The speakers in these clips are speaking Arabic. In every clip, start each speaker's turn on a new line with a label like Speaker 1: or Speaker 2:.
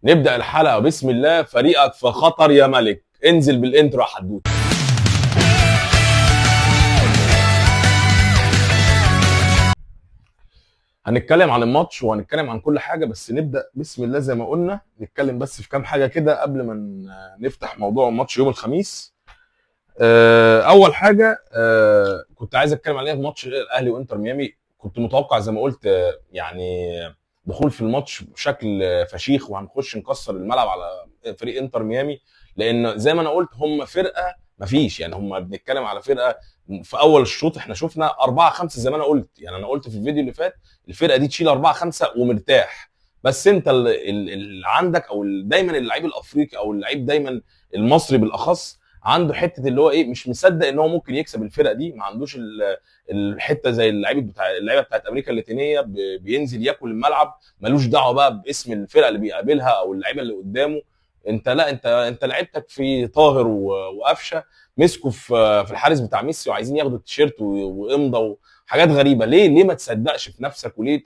Speaker 1: نبدأ الحلقة بسم الله. فريقك في خطر يا ملك، انزل بالانترو يا حدوته. هنتكلم عن الماتش وهنتكلم عن كل حاجة، بس نبدأ بسم الله زي ما قلنا. نتكلم بس في كام حاجة كده قبل ما نفتح موضوع الماتش يوم الخميس. أول حاجة كنت عايز أتكلم عليها في ماتش الأهلي وإنتر ميامي. كنت متوقع زي ما قلت يعني دخول في الماتش بشكل فشيخ، وهنخش نكسر الملعب على فريق انتر ميامي، لان زي ما انا قلت هم فرقه مفيش، يعني هم بنتكلم على فرقه في اول الشوط احنا شفنا 4-5 زي ما انا قلت. يعني انا قلت في الفيديو اللي فات الفرقه دي تشيل 4-5 ومرتاح. بس انت اللي عندك او دايما اللعيب الافريقي او اللعيب دايما المصري بالاخص عنده حته اللي هو ايه، مش مصدق ان هو ممكن يكسب الفرقه دي. ما عندوش الحته زي اللعيبه بتاعت امريكا اللاتينيه بينزل ياكل الملعب، ملوش دعوه بقى باسم الفرقه اللي بيقابلها او اللعيبه اللي قدامه. انت لا، انت لعيبتك في طاهر وقفشه مسكوا في الحارس بتاع ميسي وعايزين ياخدوا التيشيرت وامضى وحاجات غريبه. ليه ما تصدقش في نفسك؟ وليه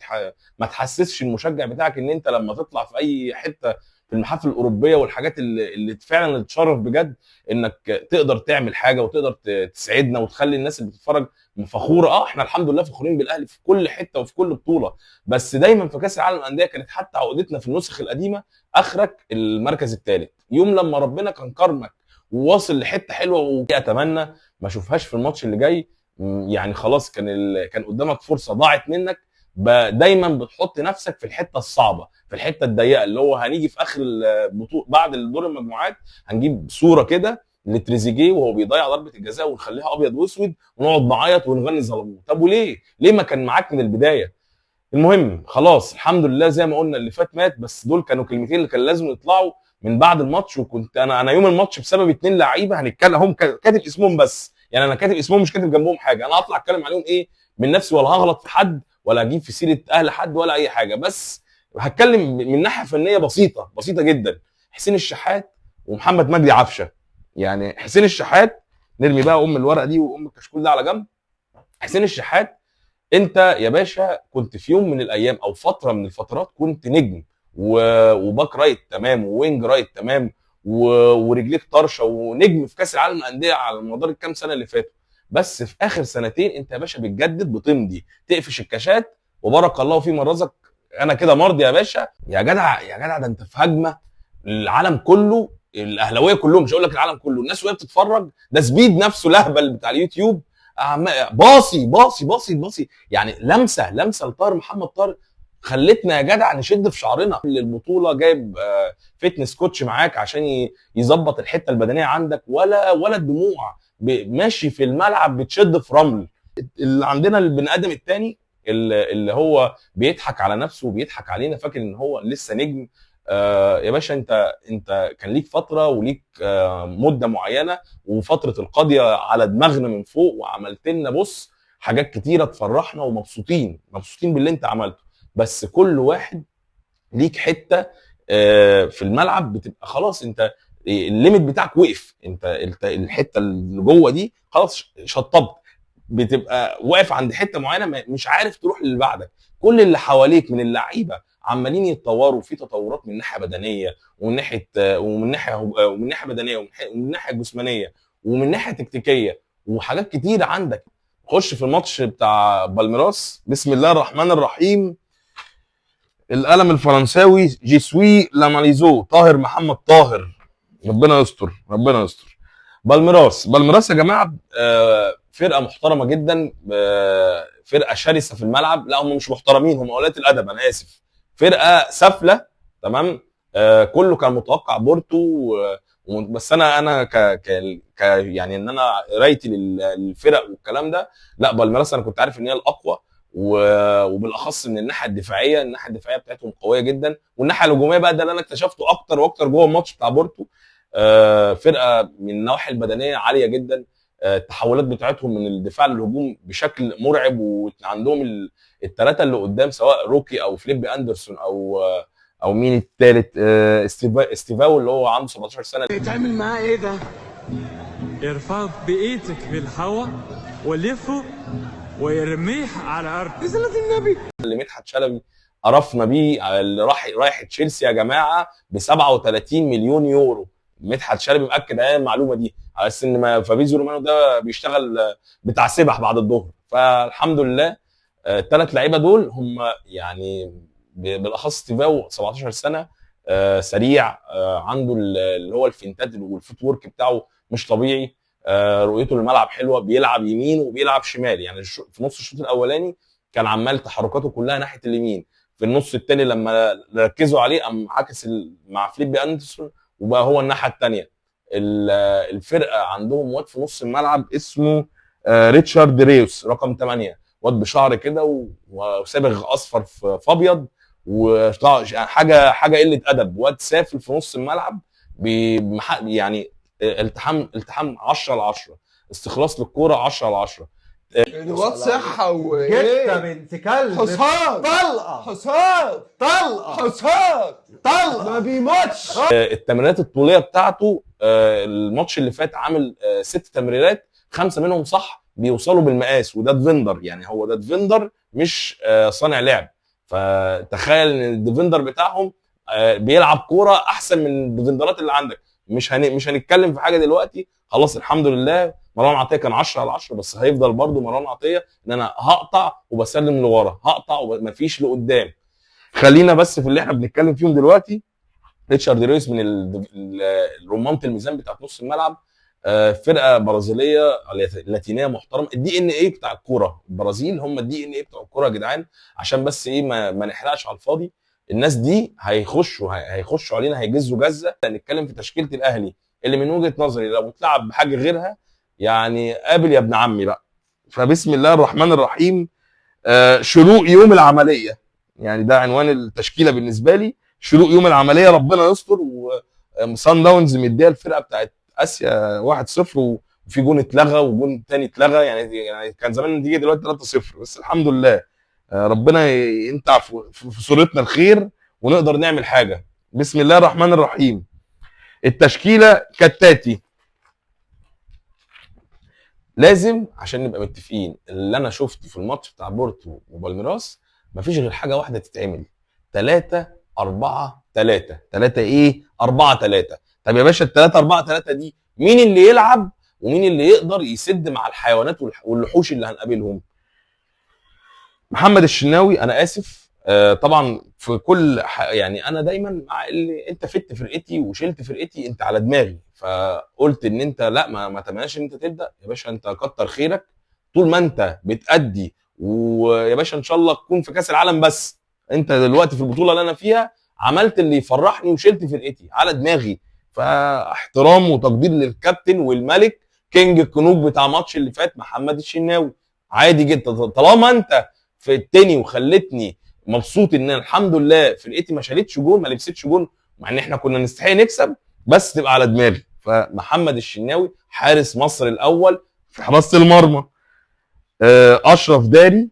Speaker 1: ما تحسسش المشجع بتاعك ان انت لما تطلع في اي حته في المحافل الاوروبيه والحاجات اللي فعلا تشرف بجد انك تقدر تعمل حاجه وتقدر تسعدنا وتخلي الناس اللي بتتفرج فخوره. احنا الحمد لله فخورين بالاهلي في كل حته وفي كل بطوله، بس دايما في كاس العالم للانديه كانت حتى عقدتنا في النسخ القديمه اخرك المركز الثالث. يوم لما ربنا كان كرمك وواصل لحته حلوه، واتمنى ما اشوفهاش في الماتش اللي جاي. يعني خلاص كان قدامك فرصه ضاعت منك. دايما بتحط نفسك في الحته الصعبه، في الحته الضيقه، اللي هو هنيجي في اخر البطوله بعد دور المجموعات هنجيب صوره كده لتريزيجيه وهو بيضيع ضربه الجزاء ونخليها ابيض واسود ونقعد نعيط ونغني ظلموه. طب وليه؟ ليه ما كان معاك من البدايه؟ المهم خلاص الحمد لله زي ما قلنا اللي فات مات، بس دول كانوا كلمتين اللي كان لازم يطلعوا من بعد الماتش. وكنت انا يوم الماتش بسبب 2 لعيبه هنتكلم، هم كاتب اسمهم بس، يعني انا كاتب اسمهم مش كاتب جنبهم حاجه. انا هطلع اتكلم عليهم ايه من نفسي، ولا هغلط في حد ولا هجيب في سيره اهل حد ولا اي حاجه، بس هتكلم من ناحيه فنيه بسيطه جدا. حسين الشحات ومحمد مجدي عفشه. يعني حسين الشحات، نرمي بقى الورقه دي الكشكول ده على جنب. حسين الشحات انت يا باشا كنت في يوم من الايام او فتره من الفترات كنت نجم وباك رايت تمام ووينج رايت تمام ورجليك طرشه ونجم في كاس العالم للانديه على مدار الكام سنه اللي فاتوا. بس في اخر سنتين انت يا باشا بتجدد، بتمضي، تقفش الكاشات وبارك الله فيما رزق. انا كده مرضي يا باشا. يا جدع يا جدع، ده انت في هجمه العالم كله، الاهلاويه كلهم، مش هقول لك العالم كله، الناس وهي بتتفرج، ده سبيد نفسه لهبل بتاع اليوتيوب باصي باصي باصي باصي، يعني لمسه لطاهر محمد طاهر خلتنا يا جدع نشد في شعرنا. البطوله جايب فتنس كوتش معاك عشان يظبط الحته البدنيه عندك، ولا الدموع ماشي في الملعب بتشد في رمل. اللي عندنا البني ادم الثاني اللي هو بيضحك على نفسه وبيضحك علينا فاكر ان هو لسه نجم. يا باشا انت كان ليك فتره وليك مده معينه، وفتره القاضيه على دماغنا من فوق، وعملت لنا بص حاجات كتيره تفرحنا ومبسوطين باللي انت عملته. بس كل واحد ليك حته في الملعب بتبقى خلاص انت الليميت بتاعك وقف. انت الحته اللي جوه دي خلاص شطبت، بتبقى واقف عند حته معينه مش عارف تروح للي بعدك. كل اللي حواليك من اللعيبه عمالين يتطوروا في تطورات من ناحيه بدنيه ومن ناحيه ومن ناحيه بدنيه ومن ناحيه جسمانيه ومن ناحيه تكتيكيه وحاجات كتير عندك. خش في الماتش بتاع بالميراس بسم الله الرحمن الرحيم. القلم الفرنساوي جيسوي لاماليزو طاهر محمد طاهر، ربنا يستر ربنا يستر. بالميراس يا جماعه فرقه محترمه جدا، فرقه شرسه في الملعب. لا هم مش محترمين، هم قلات الادب، انا اسف. فرقه سفله تمام. كله كان متوقع بورتو بس انا يعني ان انا قرايتي للفرق والكلام ده، لا بالميراس انا كنت عارف ان هي الاقوى، وبالاخص من الناحيه الدفاعيه بتاعتهم قويه جدا. والناحيه الهجوميه بقى ده اللي انا اكتشفته اكتر واكتر جوه الماتش بتاع بورتو. فرقه من النواحي البدنيه عاليه جدا. التحولات بتاعتهم من الدفاع للهجوم بشكل مرعب، وعندهم الثلاثه اللي قدام سواء روكي او فليب اندرسون او مين الثالث استيفاو اللي هو عنده 17 سنه.
Speaker 2: يتعمل معاه ايه ده؟
Speaker 3: ارفعه بايدك في الهواء ولفه ويرميه على الارض.
Speaker 2: بصلاة النبي.
Speaker 1: اللي مدحت شلبي قرفنا بيه اللي رايح تشيلسي يا جماعه ب 37 مليون يورو. مدحت شلبي مأكد على المعلومه دي على اساس ان فابيزيو رومانو ده بيشتغل بتاع سبح بعد الظهر. فالحمد لله الثلاث لعيبه دول هم يعني بالاخص تيفاو 17 سنه، سريع، عنده اللي هو الفينتات والفوت ورك بتاعه مش طبيعي، رؤيته للملعب حلوه، بيلعب يمين وبيلعب شمال. يعني في نص الشوط الاولاني كان عمال تحركاته كلها ناحيه اليمين، في النص الثاني لما ركزوا عليه قام عكس مع فليب اندرسون وبقى هو الناحيه الثانيه. الفرقه عندهم واد في نص الملعب اسمه ريتشارد ريوس رقم 8، واد بشعر كده وصابغ اصفر في ابيض، وحاجه قله ادب، واد سافل في نص الملعب، يعني التحام 10 على 10، استخلاص للكوره 10 على 10.
Speaker 2: الواد صحه
Speaker 4: جبت
Speaker 2: وايه
Speaker 4: بنت كلب
Speaker 2: حصان
Speaker 4: طلقه
Speaker 2: حصان
Speaker 4: طلقه
Speaker 2: حصان
Speaker 4: طلقه
Speaker 2: ما بيموتش.
Speaker 1: التمريرات الطوليه بتاعته الماتش اللي فات عامل 6 تمريرات، 5 منهم صح بيوصلوا بالمقاس، وده ديفندر، يعني هو ده ديفندر مش صانع لعب. فتخيل ان الديفندر بتاعهم بيلعب كوره احسن من الديفندرات اللي عندك. مش هنتكلم في حاجه دلوقتي، خلاص الحمد لله. مروان عطيه كان 10 على 10، بس هيفضل برضو مروان عطيه ان انا هقطع وبسلم لورا، هقطع ومفيش لقدام. خلينا بس في اللي احنا بنتكلم فيهم دلوقتي. ريتشارد ريوس من رمانه الميزان بتاعت نص الملعب، فرقه برازيليه لاتينيه محترمه. الدي ان ايه بتاع الكوره البرازيل هم الدي ان ايه بتاع الكوره يا جدعان، عشان بس ايه ما نحرقش على الفاضي. الناس دي هيخشوا علينا، هيجزوا جزه. نتكلم في تشكيله الاهلي اللي من وجهه نظري لو اتلعب بحاجه غيرها يعني قابل يا ابن عمي بقى. فبسم الله الرحمن الرحيم. شروق يوم العمليه، يعني ده عنوان التشكيله بالنسبه لي. شروق يوم العمليه، ربنا يستر. وصن داونز مديها الفرقه بتاعت اسيا 1-0، وفي جون اتلغى وجون تاني اتلغى، يعني كان زمان النتيجه دلوقتي 3-0، بس الحمد لله ربنا ينتع في صورتنا الخير ونقدر نعمل حاجه. بسم الله الرحمن الرحيم. التشكيله كالتاتي. لازم عشان نبقى متفقين، اللي انا شفته في الماتش بتاع بورتو وبالميراس مفيش غير حاجه واحده تتعمل: 3-4-3. 3 ايه؟ 4-3. طب يا باشا ال 3-4-3 دي مين اللي يلعب ومين اللي يقدر يسد مع الحيوانات والوحوش اللي هنقابلهم؟ محمد الشناوي، انا اسف طبعا في كل يعني انا دايما مع اللي انت فدت فرقتي وشلت فرقتي انت على دماغي، فقلت ان انت لا ما تمناش ان انت تبدا يا باشا، انت كتر خيرك طول ما انت بتأدي، ويا باشا ان شاء الله تكون في كاس العالم. بس انت دلوقتي في البطوله اللي انا فيها عملت اللي يفرحني وشلت فرقتي على دماغي، فاحترام وتقدير للكابتن والملك كينج الكنوج بتاع ماتش اللي فات محمد الشناوي. عادي جدا طالما انت في التاني وخلتني مبسوط ان الحمد لله فرقتي ما شالتش جون، ما لبستش جون، مع ان احنا كنا نستحق نكسب، بس تبقى على دماغي. فمحمد الشناوي حارس مصر الاول في حراسه المرمى. اشرف داري،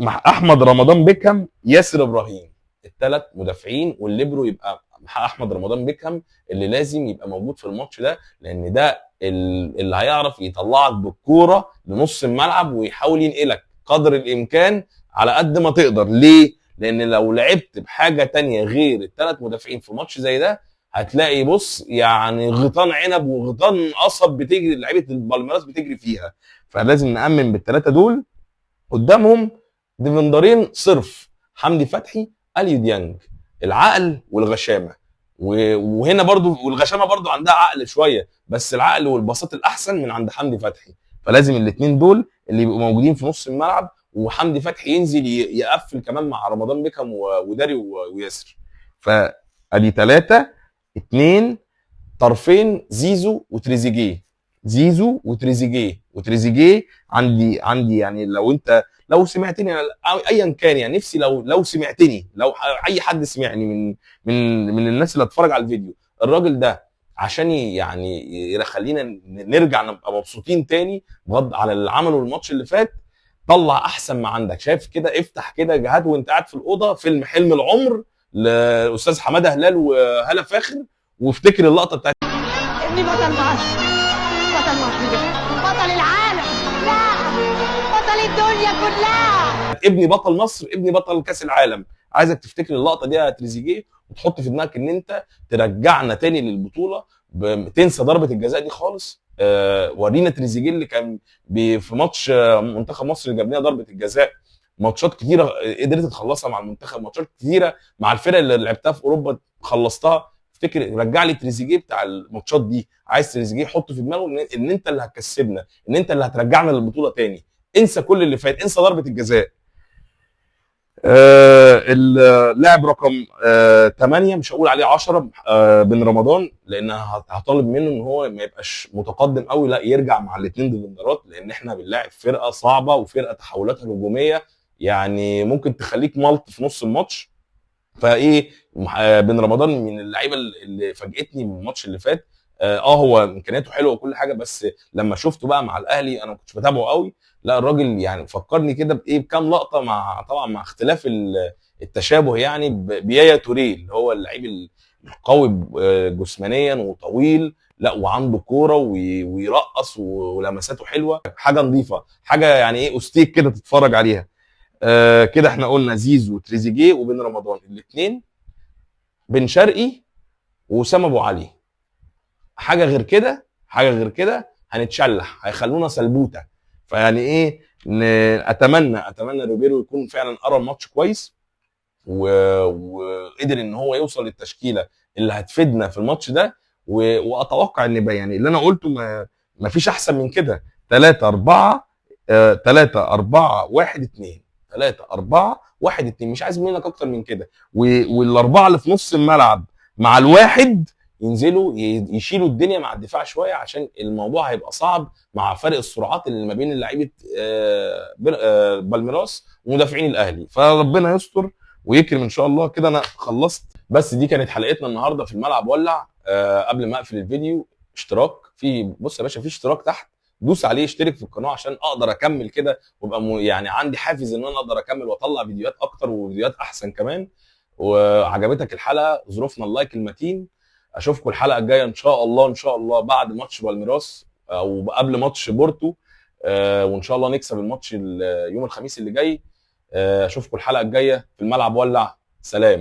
Speaker 1: احمد رمضان بيكهام، ياسر ابراهيم، الثلاث مدافعين. والليبرو يبقى احمد رمضان بيكهام اللي لازم يبقى موجود في الماتش ده، لان ده اللي هيعرف يطلعك بالكوره لنص الملعب ويحاول ينقلك قدر الامكان على قد ما تقدر. ليه؟ لان لو لعبت بحاجه تانية غير الثلاث مدافعين في ماتش زي ده هتلاقي بص يعني غيطان عنب وغيطان قصب بتجري لعيبه البالميراس بتجري فيها. فلازم نامن بالثلاثه دول. قدامهم ديفندرين صرف: حمدي فتحي، اليو ديانج. العقل والغشامه، وهنا برضو والغشامه برضو عندها عقل شويه، بس العقل والبساط الاحسن من عند حمدي فتحي. فلازم الاثنين دول اللي يبقوا موجودين في نص الملعب، وحمدي فتحي ينزل يقفل كمان مع رمضان بيكهام وداري وياسر. فادي 3 2 طرفين زيزو وتريزيجيه. زيزو وتريزيجيه عندي يعني لو سمعتني ايا كان، يعني نفسي لو سمعتني، لو اي حد سمعني من الناس اللي هتتفرج على الفيديو، الراجل ده عشان يعني يخلينا نرجع نبقى مبسوطين تاني بغض على اللي عمله الماتش اللي فات. طلع احسن ما عندك. شايف كده؟ افتح كده جهاد وانت قاعد في الاوضه فيلم حلم العمر لاستاذ حماده هلال وهلا فاخر، وافتكر اللقطه بتاعت
Speaker 5: ابني بطل مصر، بطل مصر، بطل العالم، لا بطل الدنيا كلها.
Speaker 1: ابني بطل مصر، ابني بطل كاس العالم. عايزك تفتكر اللقطه دي يا تريزيجيه وتحط في دماغك ان انت ترجعنا تاني للبطوله، تنسى ضربه الجزاء دي خالص. ورينا تريزيجيه اللي كان في ماتش منتخب مصر اللي جاب لنا ضربه الجزاء. ماتشات كتيره قدرت تخلصها مع المنتخب، ماتشات كتيره مع الفرق اللي لعبتها في اوروبا خلصتها. افتكر، رجع لي تريزيجيه بتاع الماتشات دي. عايز تريزيجيه حطه في دماغه ان انت اللي هتكسبنا، ان انت اللي هترجعنا للبطوله تاني. انسى كل اللي فات، انسى ضربه الجزاء. اللاعب رقم 8 مش هقول عليه 10 بن رمضان، لان هطالب منه ان هو ما يبقاش متقدم قوي، لا يرجع مع الاثنين ديفندرات، لان احنا بنلاعب فرقه صعبه وفرقه تحولاتها الهجوميه يعني ممكن تخليك ملط في نص الماتش. فايه بن رمضان من اللعيبه اللي فاجئتني من الماتش اللي فات. هو امكانياته حلوه وكل حاجه، بس لما شفته بقى مع الاهلي انا ما كنتش بتابعه قوي. لا الراجل يعني فكرني كده بايه، بكام لقطه، مع طبعا مع اختلاف التشابه يعني بيايا توريه اللي هو اللعيب القوي جسمانيا وطويل، لا وعنده كوره ويرقص ولمساته حلوه، حاجه نظيفه، حاجه يعني ايه استيك كده تتفرج عليها. كده احنا قلنا زيزو وتريزيجيه وبن رمضان الاثنين، بن شرقي واسامه ابو علي. حاجه غير كده هنتشلح، هيخلونا سلبوته. فيعني ايه، اتمنى ريبيرو يكون فعلا قرا الماتش كويس وقدر ان هو يوصل للتشكيله اللي هتفيدنا في الماتش ده. واتوقع ان يعني اللي انا قلته ما فيش احسن من كده. 3 4 3 4 1 2 3 4 1 2 مش عايز منك اكتر من كده. والاربعه اللي في نص الملعب مع الواحد ينزلوا يشيلوا الدنيا مع الدفاع شويه، عشان الموضوع هيبقى صعب مع فرق السرعات اللي ما بين لعيبه بالميراس ومدافعين الاهلي. فربنا يستر ويكرم ان شاء الله. كده انا خلصت. بس دي كانت حلقتنا النهارده في الملعب ولع. قبل ما اقفل الفيديو، اشتراك بص يا باشا، في اشتراك تحت، دوس عليه، اشترك في القناه عشان اقدر اكمل كده، وابقى يعني عندي حافز ان انا اقدر اكمل واطلع فيديوهات اكتر وفيديوهات احسن كمان. وعجبتك الحلقه ظروفنا اللايك المتين. اشوفكم الحلقه الجايه ان شاء الله بعد ماتش بالميراس او قبل ماتش بورتو. وان شاء الله نكسب الماتش يوم الخميس اللي جاي. اشوفكم الحلقه الجايه في الملعب ولع. سلام.